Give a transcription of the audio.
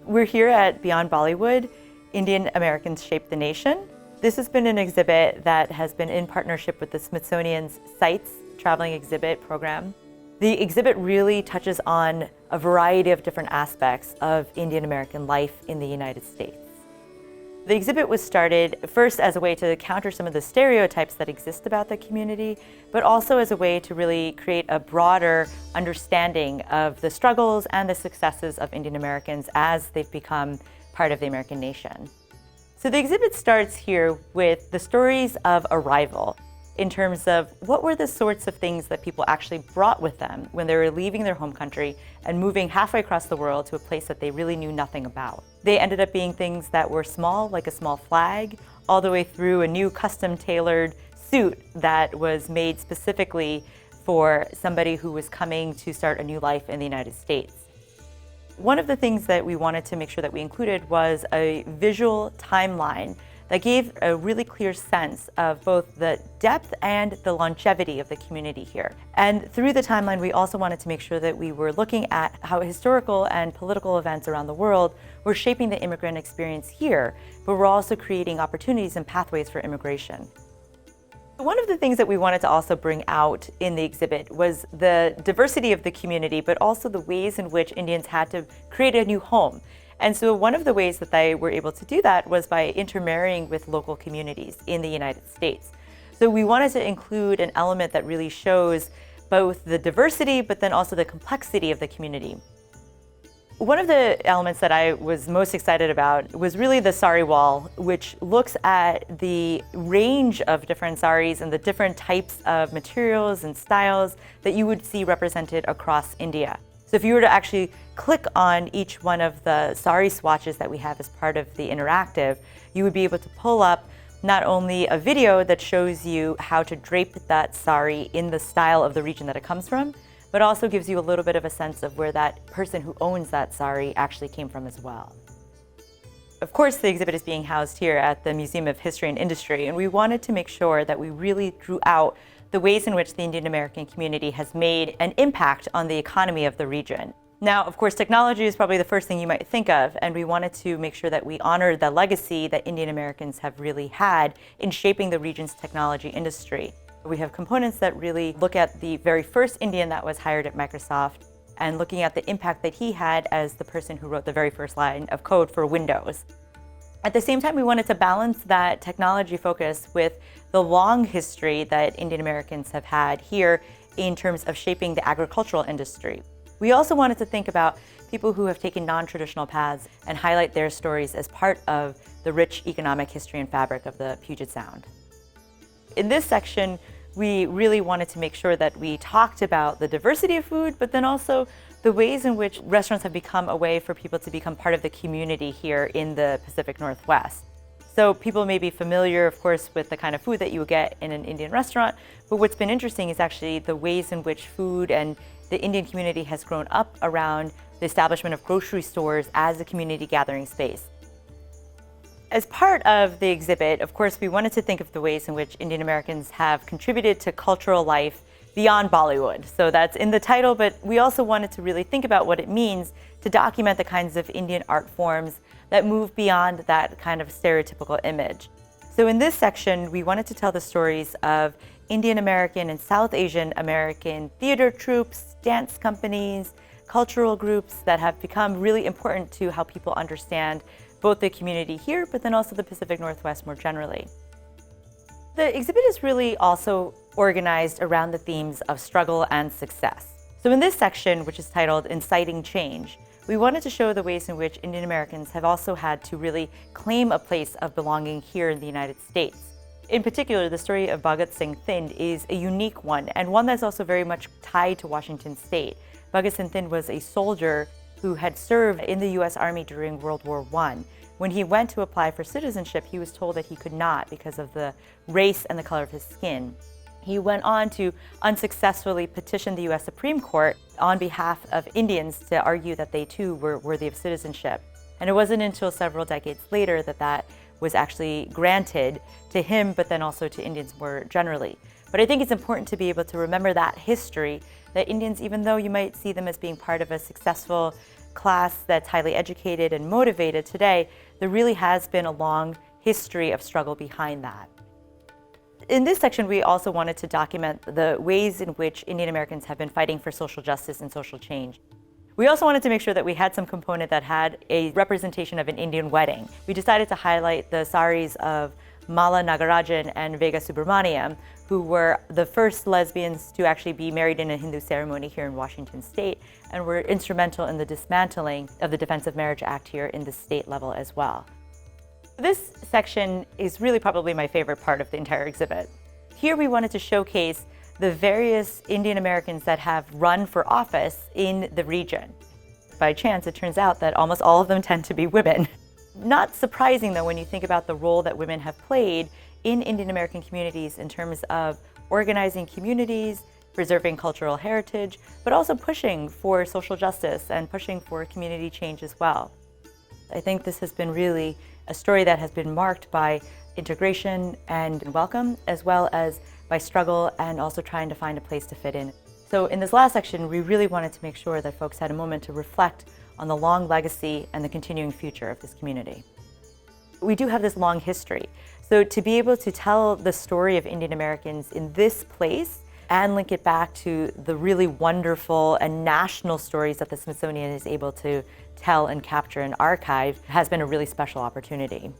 We're here at Beyond Bollywood, Indian Americans Shape the Nation. This has been an exhibit that has been in partnership with the Smithsonian's Sites Traveling Exhibit program. The exhibit really touches on a variety of different aspects of Indian American life in the United States. The exhibit was started first as a way to counter some of the stereotypes that exist about the community, but also as a way to really create a broader understanding of the struggles and the successes of Indian Americans as they've become part of the American nation. So the exhibit starts here with the stories of arrival, in terms of what were the sorts of things that people actually brought with them when they were leaving their home country and moving halfway across the world to a place that they really knew nothing about. They ended up being things that were small, like a small flag, all the way through a new custom-tailored suit that was made specifically for somebody who was coming to start a new life in the United States. One of the things that we wanted to make sure that we included was a visual timeline that gave a really clear sense of both the depth and the longevity of the community here. And through the timeline, we also wanted to make sure that we were looking at how historical and political events around the world were shaping the immigrant experience here, but we're also creating opportunities and pathways for immigration. One of the things that we wanted to also bring out in the exhibit was the diversity of the community, but also the ways in which Indians had to create a new home. And so one of the ways that they were able to do that was by intermarrying with local communities in the United States. So we wanted to include an element that really shows both the diversity, but then also the complexity of the community. One of the elements that I was most excited about was really the sari wall, which looks at the range of different saris and the different types of materials and styles that you would see represented across India. So if you were to actually click on each one of the sari swatches that we have as part of the interactive, you would be able to pull up not only a video that shows you how to drape that sari in the style of the region that it comes from, but also gives you a little bit of a sense of where that person who owns that sari actually came from as well. Of course, the exhibit is being housed here at the Museum of History and Industry, and we wanted to make sure that we really drew out the ways in which the Indian American community has made an impact on the economy of the region. Now, of course, technology is probably the first thing you might think of, and we wanted to make sure that we honor the legacy that Indian Americans have really had in shaping the region's technology industry. We have components that really look at the very first Indian that was hired at Microsoft and looking at the impact that he had as the person who wrote the very first line of code for Windows. At the same time, we wanted to balance that technology focus with the long history that Indian Americans have had here in terms of shaping the agricultural industry. We also wanted to think about people who have taken non-traditional paths and highlight their stories as part of the rich economic history and fabric of the Puget Sound. In this section, we really wanted to make sure that we talked about the diversity of food, but then also the ways in which restaurants have become a way for people to become part of the community here in the Pacific Northwest. So people may be familiar, of course, with the kind of food that you would get in an Indian restaurant, but what's been interesting is actually the ways in which food and the Indian community has grown up around the establishment of grocery stores as a community gathering space. As part of the exhibit, of course, we wanted to think of the ways in which Indian Americans have contributed to cultural life beyond Bollywood. So that's in the title, but we also wanted to really think about what it means to document the kinds of Indian art forms that move beyond that kind of stereotypical image. So in this section, we wanted to tell the stories of Indian American and South Asian American theater troupes, dance companies, cultural groups that have become really important to how people understand both the community here, but then also the Pacific Northwest more generally. The exhibit is really also organized around the themes of struggle and success. So in this section, which is titled Inciting Change, we wanted to show the ways in which Indian Americans have also had to really claim a place of belonging here in the United States. In particular, the story of Bhagat Singh Thind is a unique one, and one that's also very much tied to Washington State. Bhagat Singh Thind was a soldier who had served in the US Army during World War I. When he went to apply for citizenship, he was told that he could not because of the race and the color of his skin. He went on to unsuccessfully petition the US Supreme Court on behalf of Indians to argue that they too were worthy of citizenship. And it wasn't until several decades later that that was actually granted to him, but then also to Indians more generally. But I think it's important to be able to remember that history, that Indians, even though you might see them as being part of a successful class that's highly educated and motivated today, there really has been a long history of struggle behind that. In this section, we also wanted to document the ways in which Indian Americans have been fighting for social justice and social change. We also wanted to make sure that we had some component that had a representation of an Indian wedding. We decided to highlight the saris of Mala Nagarajan and Vega Subramaniam, who were the first lesbians to actually be married in a Hindu ceremony here in Washington state, and were instrumental in the dismantling of the Defense of Marriage Act here in the state level as well. This section is really probably my favorite part of the entire exhibit. Here we wanted to showcase the various Indian Americans that have run for office in the region. By chance, it turns out that almost all of them tend to be women. Not surprising though when you think about the role that women have played in Indian American communities in terms of organizing communities, preserving cultural heritage, but also pushing for social justice and pushing for community change as well. I think this has been really a story that has been marked by integration and welcome, as well as by struggle and also trying to find a place to fit in. So in this last section, we really wanted to make sure that folks had a moment to reflect on the long legacy and the continuing future of this community. We do have this long history. So to be able to tell the story of Indian Americans in this place and link it back to the really wonderful and national stories that the Smithsonian is able to tell and capture and archive has been a really special opportunity.